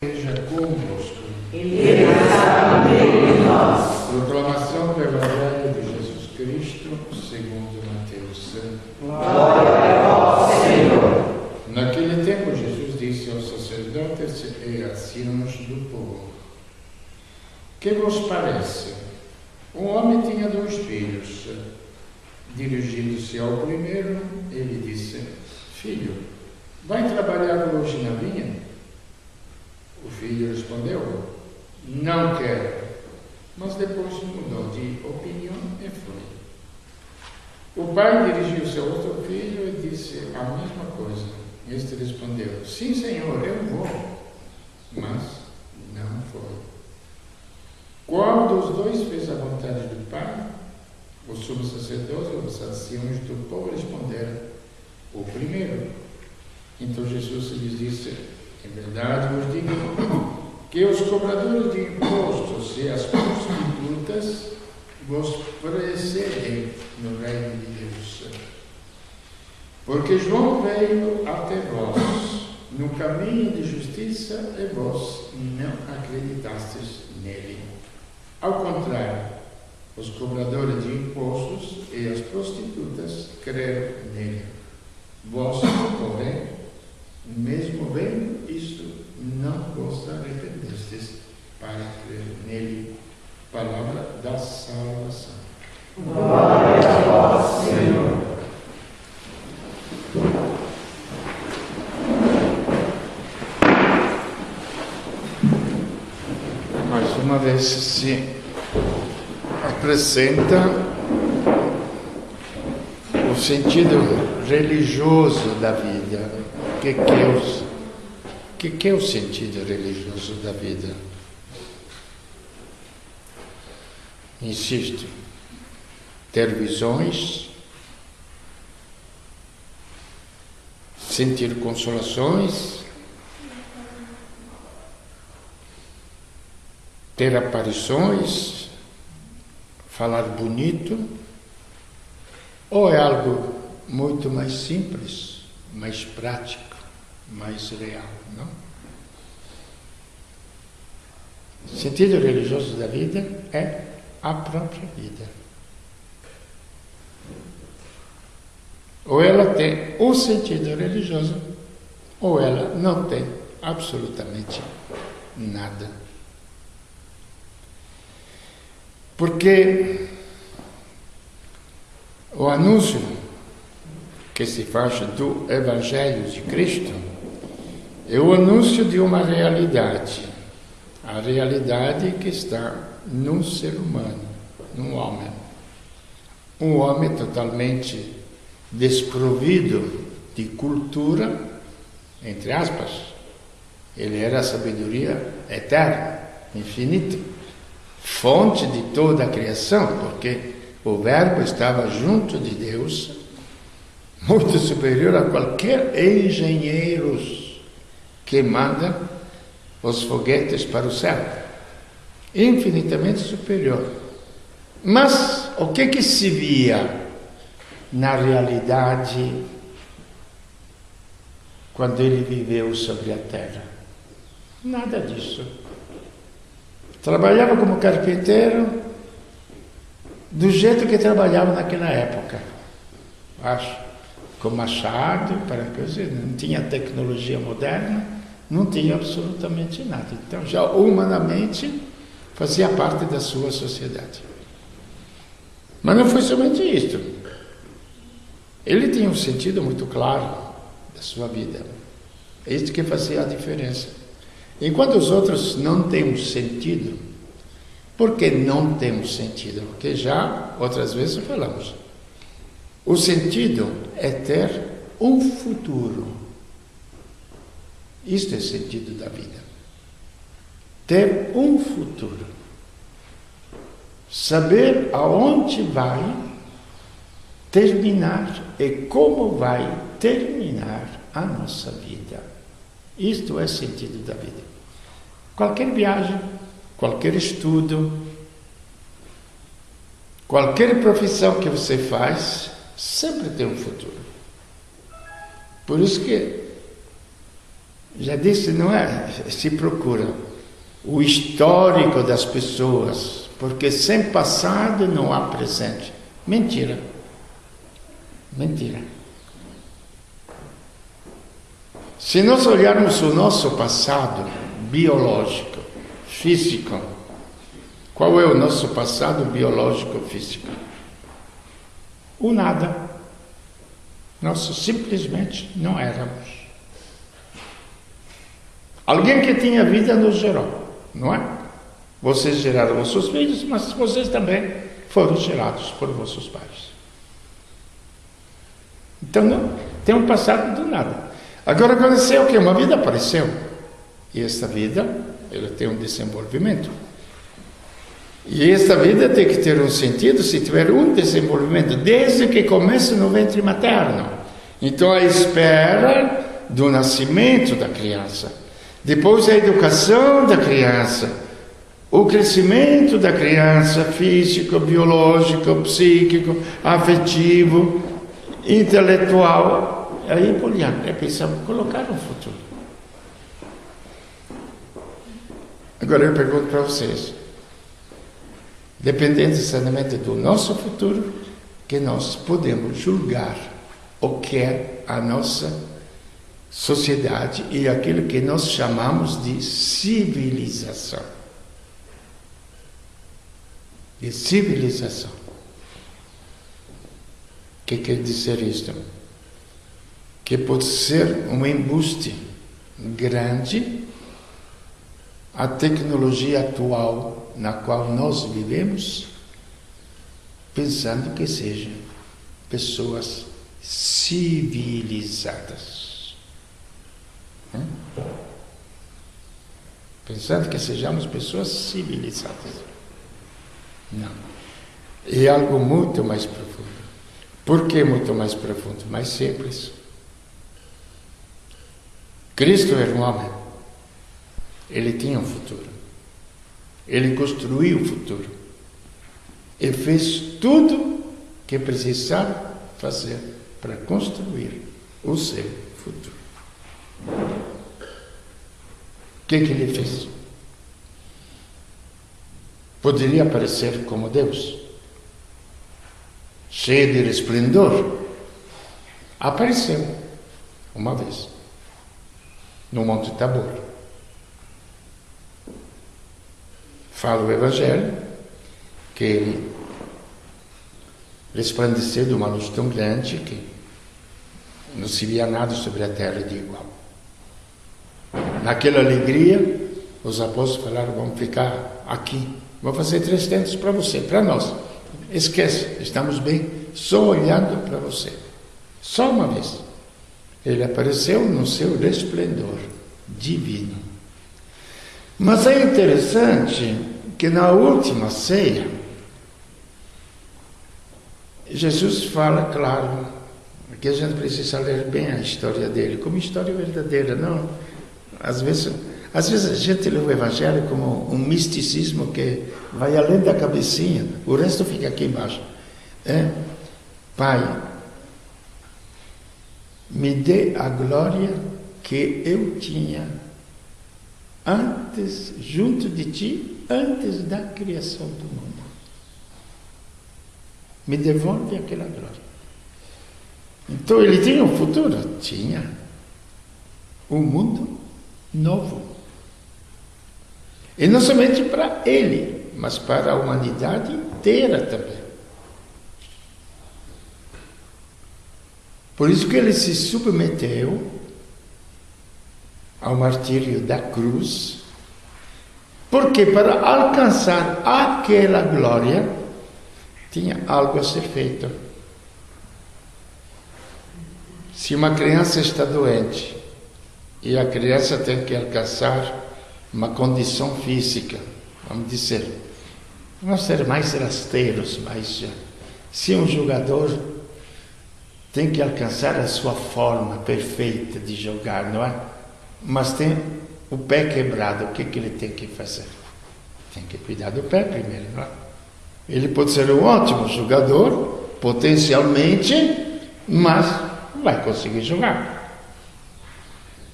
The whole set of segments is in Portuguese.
Seja convosco. Ele está no meio de nós. Proclamação do Evangelho de Jesus Cristo, segundo Mateus. Glória a vós, Senhor. Naquele tempo, Jesus disse aos sacerdotes e anciãos do povo: Que vos parece? Um homem tinha 2 filhos. Dirigindo-se ao primeiro, ele disse: Filho, vai trabalhar hoje na vinha? O filho respondeu: Não quero. Mas depois mudou de opinião e foi. O pai dirigiu-se ao outro filho e disse a mesma coisa. Este respondeu: Sim, Senhor, eu vou. Mas não foi. Qual dos 2 fez a vontade do pai? Os sumos sacerdotes e os anciãos do povo responderam: O primeiro. Então Jesus lhes disse: Em verdade vos digo que os cobradores de impostos e as prostitutas vos precedem no reino de Deus. Porque João veio até vós no caminho de justiça e vós não acreditastes nele. Ao contrário, os cobradores de impostos e as prostitutas creram nele. Vós, porém, mesmo vendo isto, não vos arrependestes para crer nele. Palavra da salvação. Glória a vós, Senhor. Mais uma vez se apresenta o sentido religioso da vida. O que é o sentido religioso da vida? Insisto, ter visões, sentir consolações, ter aparições, falar bonito, ou é algo muito mais simples, mais prático, mais real, não? O sentido religioso da vida é a própria vida. Ou ela tem o sentido religioso, ou ela não tem absolutamente nada. Porque o anúncio que se faz do Evangelho de Cristo é o anúncio de uma realidade, a realidade que está num ser humano, num homem. Um homem totalmente desprovido de cultura, entre aspas. Ele era a sabedoria eterna, infinita, fonte de toda a criação, porque o Verbo estava junto de Deus, muito superior a qualquer engenheiro que manda os foguetes para o céu. Infinitamente superior. Mas o que se via na realidade quando ele viveu sobre a terra? Nada disso. Trabalhava como carpinteiro do jeito que trabalhava naquela época. Acho, com machado, para coisa, não tinha tecnologia moderna, não tinha absolutamente nada. Então, já humanamente, fazia parte da sua sociedade. Mas não foi somente isso. Ele tinha um sentido muito claro da sua vida. É isso que fazia a diferença. Enquanto os outros não têm um sentido, por que não temos sentido? Porque já outras vezes falamos. O sentido é ter um futuro. Isto é o sentido da vida. Ter um futuro. Saber aonde vai terminar e como vai terminar a nossa vida. Isto é o sentido da vida. Qualquer viagem, qualquer estudo, qualquer profissão que você faz, sempre tem um futuro. Por isso que Já disse, não é? Se procura o histórico das pessoas, porque sem passado não há presente. Mentira. Mentira. Se nós olharmos o nosso passado biológico, físico, qual é o nosso passado biológico físico? O nada. Nós simplesmente não éramos. Alguém que tinha vida nos gerou, não é? Vocês geraram os seus filhos, mas vocês também foram gerados por vossos pais. Então, não, tem um passado do nada. Agora aconteceu que uma vida apareceu. E esta vida, ela tem um desenvolvimento. E esta vida tem que ter um sentido se tiver um desenvolvimento, desde que começa no ventre materno. Então, a espera do nascimento da criança. Depois, a educação da criança. O crescimento da criança, físico, biológico, psíquico, afetivo, intelectual. Aí por diante, pensamos colocar um futuro. Agora eu pergunto para vocês, dependendo exatamente do nosso futuro, que nós podemos julgar o que é a nossa sociedade e aquilo que nós chamamos de civilização. De civilização. O que quer dizer isto? Que pode ser um embuste grande a tecnologia atual na qual nós vivemos, pensando que sejam pessoas civilizadas. Pensando que sejamos pessoas civilizadas. Não. É algo muito mais profundo. Por que muito mais profundo? Mais simples. Cristo era um homem. Ele tinha um futuro. Ele construiu o futuro. E fez tudo que precisava fazer para construir o seu futuro. O que ele fez? Poderia parecer como Deus, cheio de resplendor. Apareceu uma vez no Monte Tabor. Fala o Evangelho que ele resplandeceu de uma luz tão grande que não se via nada sobre a terra de igual. Naquela alegria, os apóstolos falaram: vamos ficar aqui, vou fazer 3 tendas para você, para nós. Esquece, estamos bem, só olhando para você. Só uma vez. Ele apareceu no seu resplendor divino. Mas é interessante que na última ceia, Jesus fala, claro, que a gente precisa ler bem a história dele, como história verdadeira, não? Às vezes a gente lê o Evangelho como um misticismo que vai além da cabecinha, o resto fica aqui embaixo. Pai, me dê a glória que eu tinha antes, junto de ti, antes da criação do mundo. Me devolve aquela glória. Então ele tinha um futuro? Tinha. Um mundo novo. E não somente para ele, mas para a humanidade inteira também. Por isso que ele se submeteu ao martírio da cruz, porque para alcançar aquela glória tinha algo a ser feito. Se uma criança está doente e a criança tem que alcançar uma condição física, vamos dizer, vamos ser mais rasteiros, mas se um jogador tem que alcançar a sua forma perfeita de jogar, não é? Mas tem o pé quebrado, o que ele tem que fazer? Tem que cuidar do pé primeiro, não é? Ele pode ser um ótimo jogador, potencialmente, mas não vai conseguir jogar.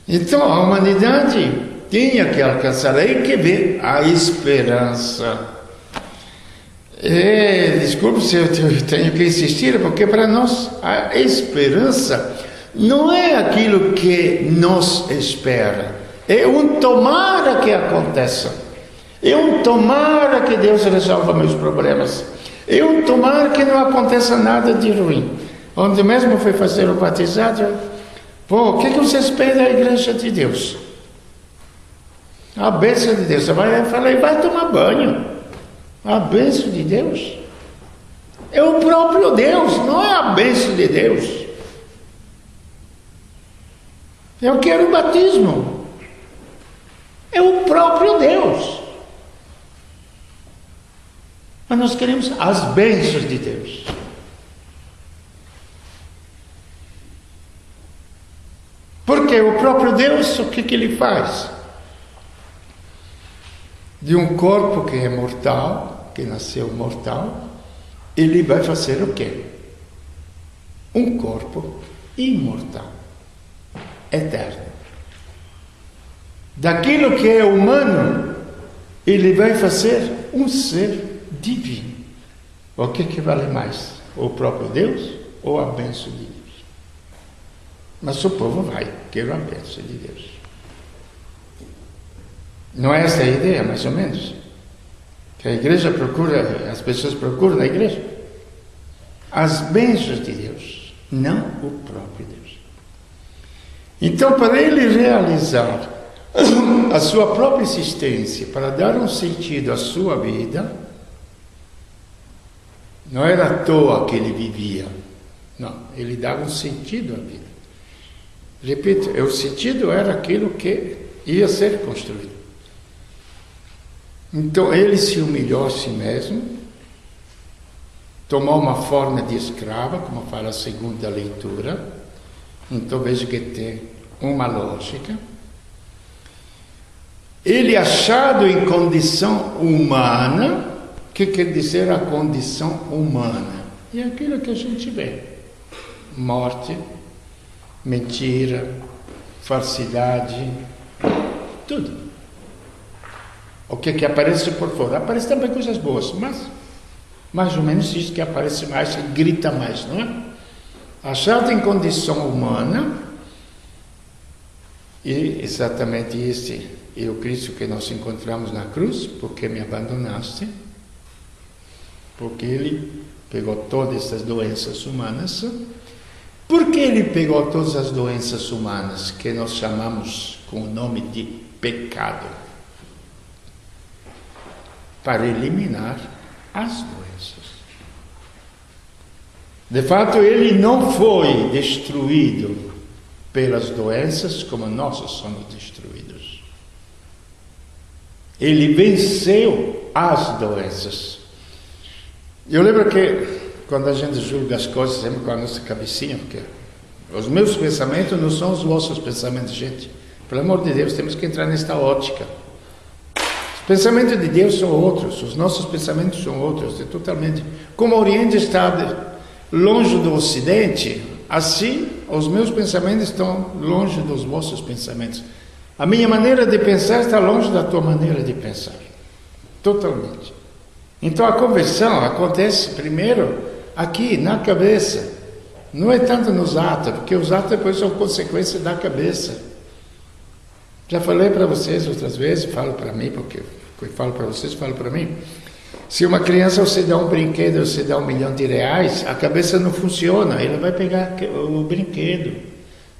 Então a humanidade tinha que alcançar, aí que vem a esperança. Desculpe se eu tenho que insistir, porque para nós a esperança não é aquilo que nos espera, é um tomara que aconteça, é um tomara que Deus resolva meus problemas, é um tomara que não aconteça nada de ruim. Onde mesmo fui fazer o batizado, o que você espera da igreja de Deus? A bênção de Deus. Eu falei, vai tomar banho. A bênção de Deus é o próprio Deus, não é a bênção de Deus. Eu quero o batismo. É o próprio Deus. Mas nós queremos as bênçãos de Deus. Porque o próprio Deus, o que ele faz? De um corpo que é mortal, que nasceu mortal, ele vai fazer o quê? Um corpo imortal, eterno. Daquilo que é humano, ele vai fazer um ser divino. O que vale mais? O próprio Deus ou a bênção de Deus? Mas o povo vai, quero a bênção de Deus. Não é essa a ideia, mais ou menos? Que a igreja procura, as pessoas procuram na igreja? As bênçãos de Deus, não o próprio Deus. Então, para ele realizar a sua própria existência, para dar um sentido à sua vida, não era à toa que ele vivia. Não, ele dava um sentido à vida. Repito, o sentido era aquilo que ia ser construído. Então ele se humilhou a si mesmo, tomou uma forma de escrava, como fala a segunda leitura. Então veja que tem uma lógica. Ele achado em condição humana, o que quer dizer a condição humana? É aquilo que a gente vê: morte, mentira, falsidade, tudo. O que aparece por fora? Aparece também coisas boas, mas mais ou menos isso que aparece mais e grita mais, não é? Achado em condição humana, e exatamente esse é o Cristo que nós encontramos na cruz. Porque me abandonaste? Porque ele pegou todas essas doenças humanas. Por que ele pegou todas as doenças humanas que nós chamamos com o nome de pecado? Para eliminar as doenças. De fato, ele não foi destruído pelas doenças como nós somos destruídos. Ele venceu as doenças. Eu lembro que quando a gente julga as coisas sempre com a nossa cabecinha, porque os meus pensamentos não são os vossos pensamentos, gente. Pelo amor de Deus, temos que entrar nesta ótica. Os pensamentos de Deus são outros, os nossos pensamentos são outros, é totalmente. Como o Oriente está longe do Ocidente, assim os meus pensamentos estão longe dos vossos pensamentos. A minha maneira de pensar está longe da tua maneira de pensar, totalmente. Então a conversão acontece primeiro aqui na cabeça, não é tanto nos atos, porque os atos depois são consequência da cabeça. Já falei para vocês outras vezes, falo para mim, porque eu falo para vocês, falo para mim. Se uma criança você dá um brinquedo, você dá R$1 milhão, a cabeça não funciona, ele vai pegar o brinquedo.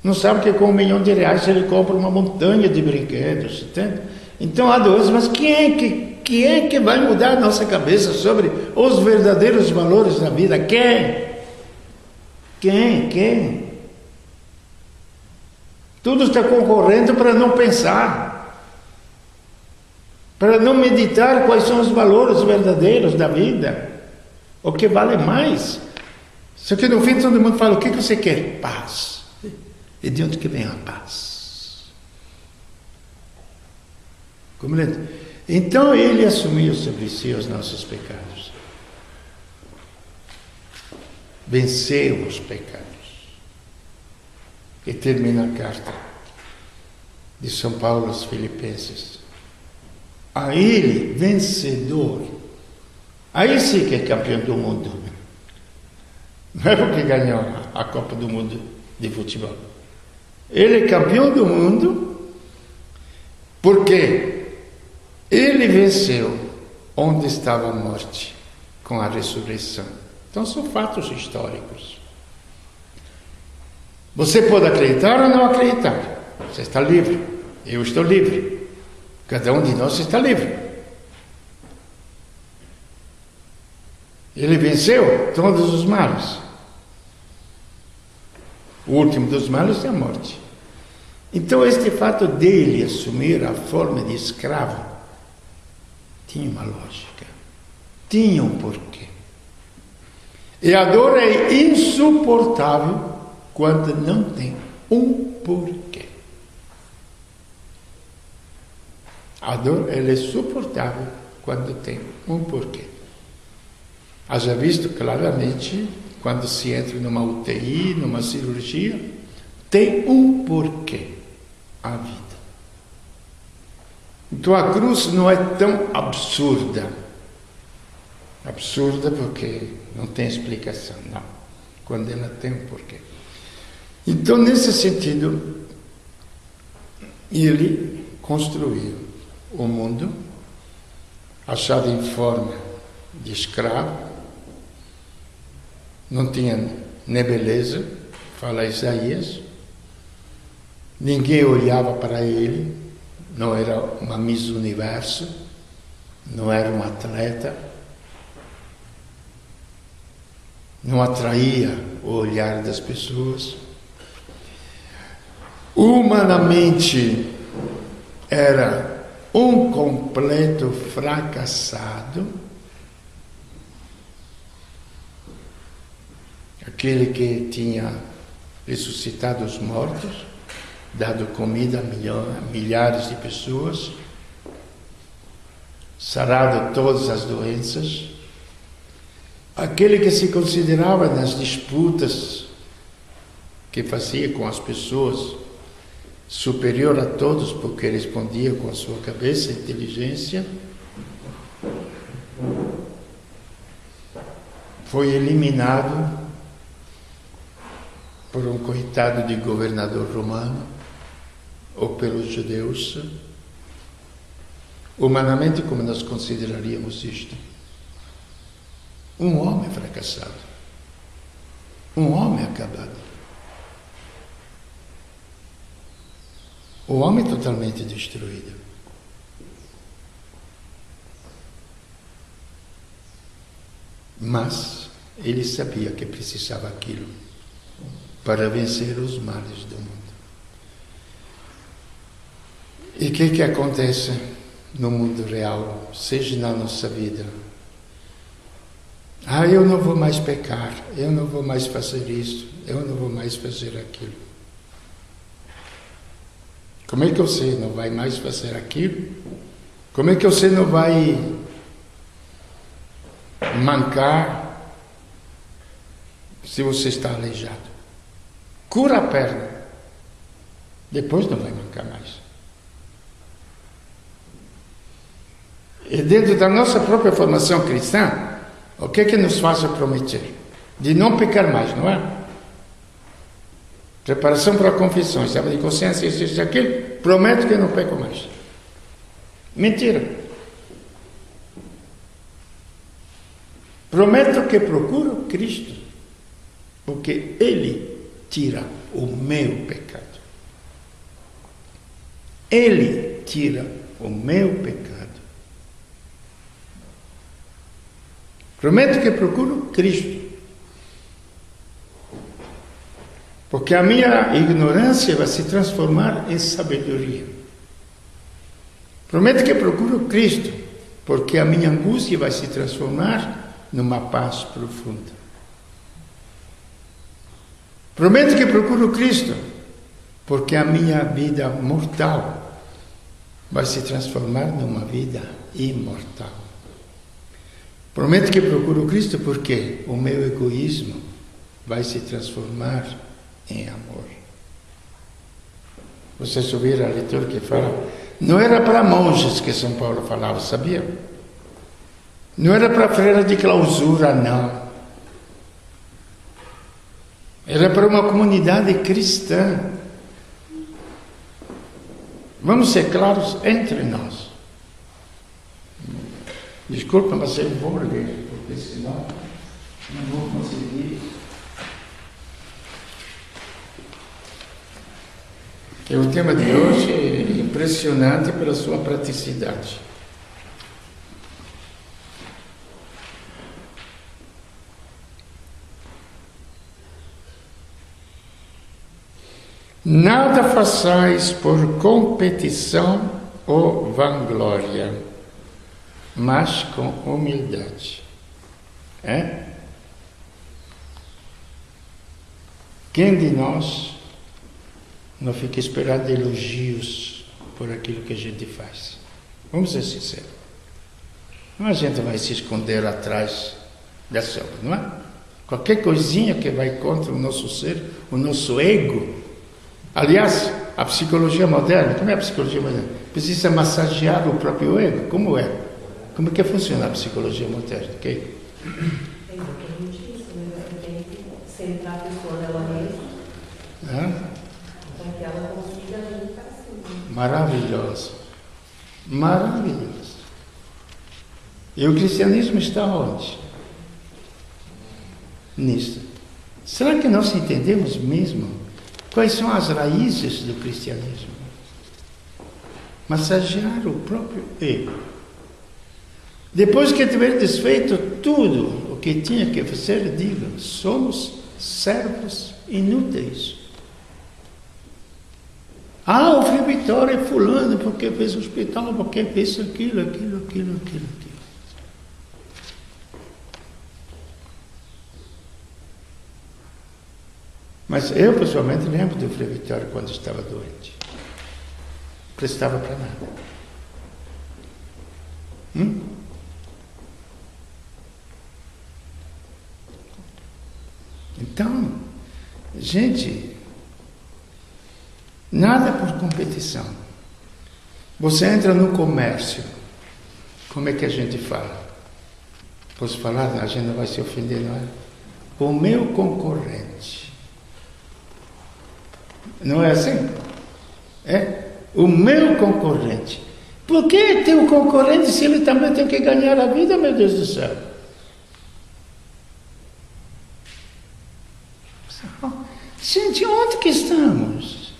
Não sabe que com R$1 milhão ele compra uma montanha de brinquedos, entende? Então há doenças, mas quem é que vai mudar a nossa cabeça sobre os verdadeiros valores da vida? Quem? Tudo está concorrendo para não pensar, para não meditar quais são os valores verdadeiros da vida, o que vale mais. Só que no fim todo mundo fala: o que você quer? Paz. E de onde que vem a paz? Então ele assumiu sobre si os nossos pecados, venceu os pecados. E termina a carta: de São Paulo aos Filipenses. A ele, vencedor, aí sim que é campeão do mundo. Não é porque ganhou a Copa do Mundo de futebol. Ele é campeão do mundo porque ele venceu onde estava a morte com a ressurreição. Então são fatos históricos. Você pode acreditar ou não acreditar. Você está livre. Eu estou livre. Cada um de nós está livre. Ele venceu todos os males. O último dos males é a morte. Então, este fato dele assumir a forma de escravo tinha uma lógica, tinha um porquê. E a dor é insuportável quando não tem um porquê. A dor ela é suportável quando tem um porquê. Haja visto claramente, quando se entra numa UTI, numa cirurgia, tem um porquê a vida. Então a cruz não é tão absurda. Absurda porque não tem explicação, não. Quando ela tem um porquê. Então, nesse sentido, ele construiu o mundo, achado em forma de escravo, não tinha nem beleza, fala Isaías, ninguém olhava para ele, não era uma Miss Universo, não era um atleta, não atraía o olhar das pessoas. Humanamente era um completo fracassado, aquele que tinha ressuscitado os mortos, dado comida a milhares de pessoas, sarado todas as doenças, aquele que se considerava nas disputas que fazia com as pessoas superior a todos, porque respondia com a sua cabeça e inteligência, foi eliminado por um coitado de governador romano ou pelos judeus. Humanamente, como nós consideraríamos isto? Um homem fracassado, um homem acabado. O homem totalmente destruído. Mas ele sabia que precisava aquilo para vencer os males do mundo. E o que acontece no mundo real, seja na nossa vida? Eu não vou mais pecar, eu não vou mais fazer isso, eu não vou mais fazer aquilo. Como é que você não vai mais fazer aquilo? Como é que você não vai mancar se você está aleijado? Cura a perna, depois não vai mancar mais. E dentro da nossa própria formação cristã, o que é que nos faz prometer? De não pecar mais, não é? Preparação para a confissão, exame de consciência, isso e aquilo, prometo que eu não peco mais. Mentira. Prometo que procuro Cristo, porque Ele tira o meu pecado. Ele tira o meu pecado. Prometo que procuro Cristo. Porque a minha ignorância vai se transformar em sabedoria. Prometo que procuro Cristo, porque a minha angústia vai se transformar numa paz profunda. Prometo que procuro Cristo, porque a minha vida mortal vai se transformar numa vida imortal. Prometo que procuro Cristo, porque o meu egoísmo vai se transformar em amor. Vocês ouviram a leitura que fala? Não era para monges que São Paulo falava, sabia? Não era para freira de clausura, não. Era para uma comunidade cristã. Vamos ser claros entre nós. Desculpa, mas eu vou ler, porque senão não vou conseguir. O tema de hoje é impressionante pela sua praticidade. Nada façais por competição ou vanglória, mas com humildade. Quem de nós não fica esperando elogios por aquilo que a gente faz? Vamos ser sinceros. Não a gente vai se esconder atrás da sombra, não é? Qualquer coisinha que vai contra o nosso ser, o nosso ego. Aliás, a psicologia moderna, como é a psicologia moderna? Precisa massagear o próprio ego. Como é? Como é que funciona a psicologia moderna? Okay? É exatamente isso, né? Tem que centrar a pessoa nela mesma, para que ela consiga agir para si. Maravilhoso. Maravilhoso. E o cristianismo está onde? Nisto. Será que nós entendemos mesmo quais são as raízes do cristianismo? Massagear o próprio ego. Depois que tiver desfeito tudo o que tinha que fazer, diga: somos servos inúteis. O Frei Vitório é fulano porque fez o hospital, porque fez aquilo. Mas eu, pessoalmente, lembro do Frei Vitório quando estava doente. Prestava para nada. Então, gente, nada por competição. Você entra no comércio, como é que a gente fala? Posso falar? A gente não vai se ofender, não é? O meu concorrente. Não é assim? O meu concorrente. Por que teu concorrente se ele também tem que ganhar a vida, meu Deus do céu? Gente, onde que estamos?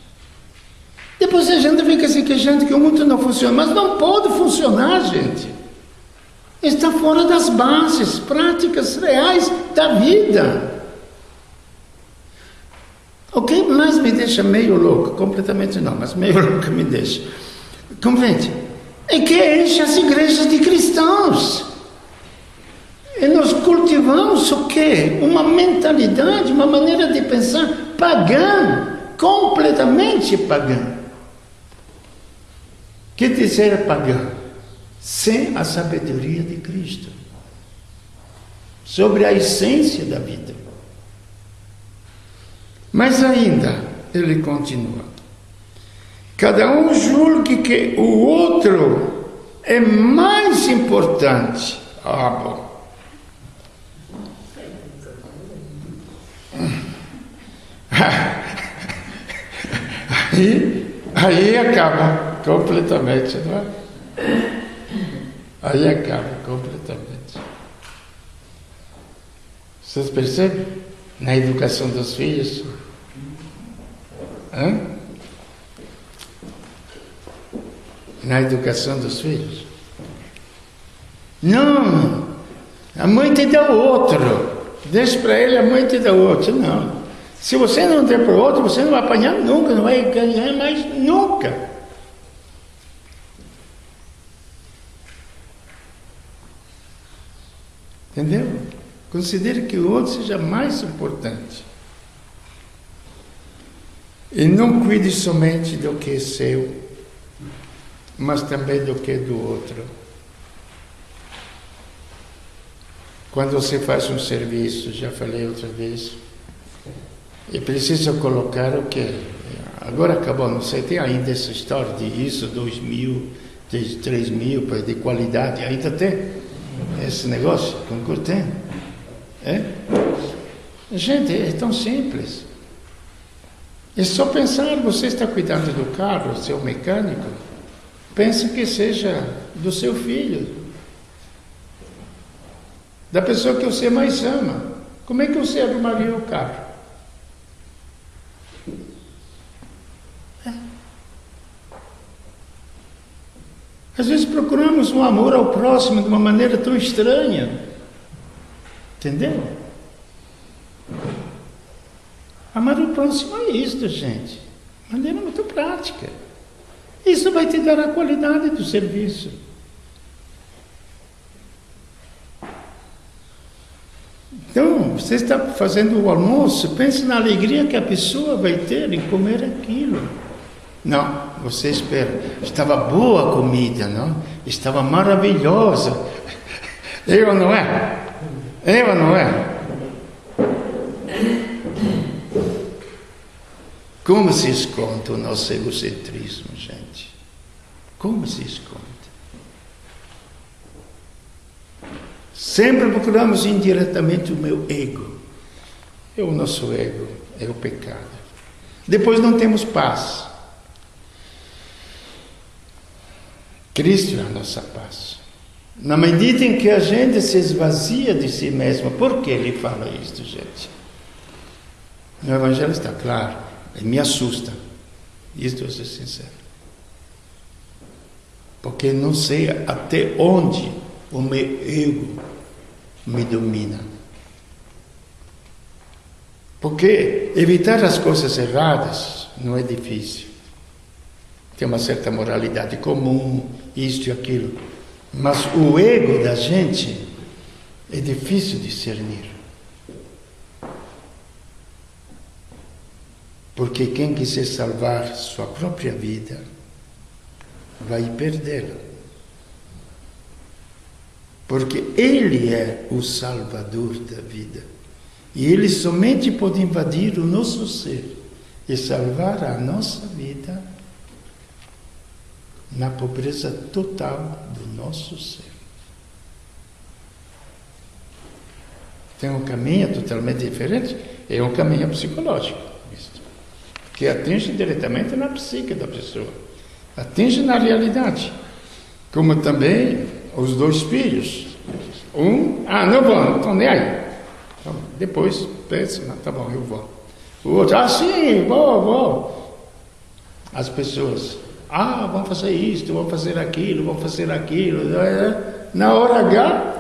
Depois a gente fica se queixando que o mundo não funciona, mas não pode funcionar, gente. Está fora das bases práticas reais da vida. O que mais me deixa meio louco, completamente não, mas meio louco me deixa, compreende? É que enche as igrejas de cristãos. E nós cultivamos o quê? Uma mentalidade, uma maneira de pensar pagã, completamente pagã. Que dizer pagã? Sem a sabedoria de Cristo, sobre a essência da vida. Mas ainda, ele continua: cada um julgue que o outro é mais importante. Bom. Aí acaba completamente, não é? Aí acaba completamente. Vocês percebem? Na educação dos filhos. Na educação dos filhos. Não, a mãe te dá o outro. Deixa para ele, a mãe te dá o outro. Não. Se você não der para o outro, você não vai apanhar nunca, não vai ganhar mais nunca. Entendeu? Considere que o outro seja mais importante. E não cuide somente do que é seu, mas também do que é do outro. Quando você faz um serviço, já falei outra vez, é preciso colocar o quê? Agora acabou, não sei, tem ainda essa história de ISO 2000, de 3000, de qualidade, ainda tem esse negócio, concurso tem. É? Gente, é tão simples. É só pensar, você está cuidando do carro, seu mecânico, pense que seja do seu filho, da pessoa que você mais ama. Como é que você arrumaria o carro? Às vezes procuramos um amor ao próximo de uma maneira tão estranha. Entendeu? Amar o próximo é isto, gente. De maneira muito prática. Isso vai te dar a qualidade do serviço. Então, você está fazendo o almoço, pense na alegria que a pessoa vai ter em comer aquilo. Não, você espera. Estava boa a comida, não? Estava maravilhosa. Eu não é? Eu não é? Como se esconde o nosso egocentrismo, gente? Como se esconde? Sempre procuramos indiretamente o meu ego. É o nosso ego, é o pecado. Depois não temos paz. Cristo é a nossa paz. Na medida em que a gente se esvazia de si mesmo, por que ele fala isto, gente? No Evangelho está claro, e me assusta. Isto é ser sincero. Porque não sei até onde o meu ego me domina. Porque evitar as coisas erradas não é difícil. Tem uma certa moralidade comum, isto e aquilo. Mas o ego da gente é difícil discernir. Porque quem quiser salvar sua própria vida vai perdê-la. Porque Ele é o Salvador da vida. E Ele somente pode invadir o nosso ser e salvar a nossa vida na pobreza total do nosso ser. Tem um caminho totalmente diferente, é um caminho psicológico, que atinge diretamente na psique da pessoa, atinge na realidade, como também os dois filhos. Não vou, não estou nem aí. Então, depois pensa, tá bom, eu vou. O outro, sim, vou. As pessoas, vão fazer isto, vão fazer aquilo, vão fazer aquilo. Na hora H,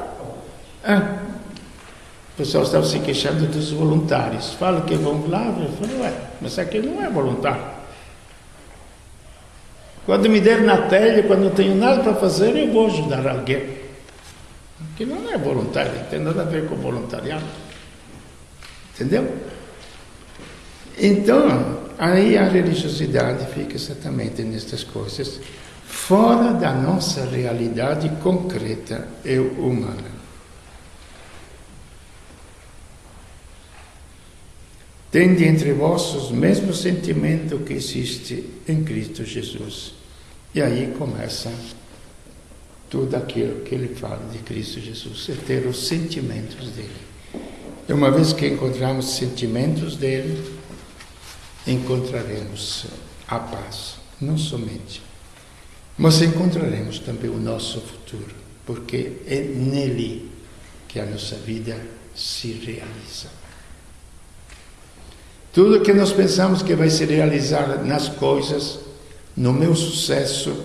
o pessoal estava se queixando dos voluntários. Fala que vão lá, eu falo, mas aqui não é voluntário. Quando me der na telha, quando não tenho nada para fazer, eu vou ajudar alguém. Que não é voluntário, não tem nada a ver com voluntariado. Entendeu? Então, aí a religiosidade fica exatamente nestas coisas, fora da nossa realidade concreta e humana. Tende entre vós os mesmos sentimentos que existe em Cristo Jesus. E aí começa tudo aquilo que ele fala de Cristo Jesus, é ter os sentimentos dele. E uma vez que encontramos os sentimentos dele, encontraremos a paz, não somente, mas encontraremos também o nosso futuro, porque é nele que a nossa vida se realiza. Tudo que nós pensamos que vai se realizar nas coisas, no meu sucesso,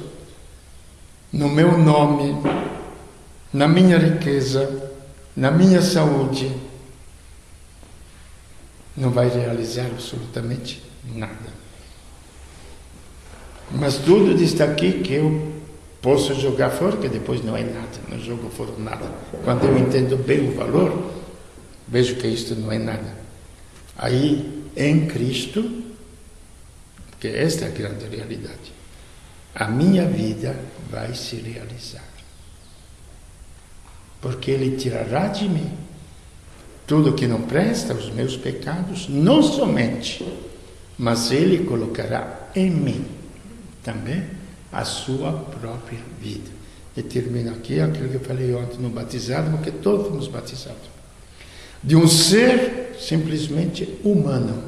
no meu nome, na minha riqueza, na minha saúde, não vai realizar absolutamente nada. Mas tudo está aqui que eu posso jogar fora, que depois não é nada, não jogo fora nada. Quando eu entendo bem o valor, vejo que isto não é nada. Aí, em Cristo, que esta é a grande realidade, a minha vida vai se realizar. Porque Ele tirará de mim tudo que não presta, os meus pecados, não somente mas Ele colocará em mim também a sua própria vida. E termino aqui aquilo que eu falei ontem no batizado, porque todos fomos batizados. De um ser simplesmente humano,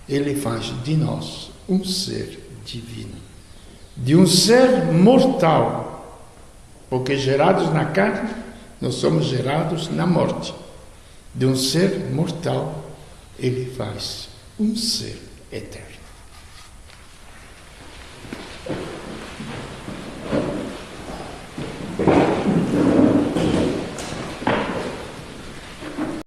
Ele faz de nós um ser divino. De um ser mortal, porque gerados na carne, nós somos gerados na morte. De um ser mortal, Ele faz um ser eterno.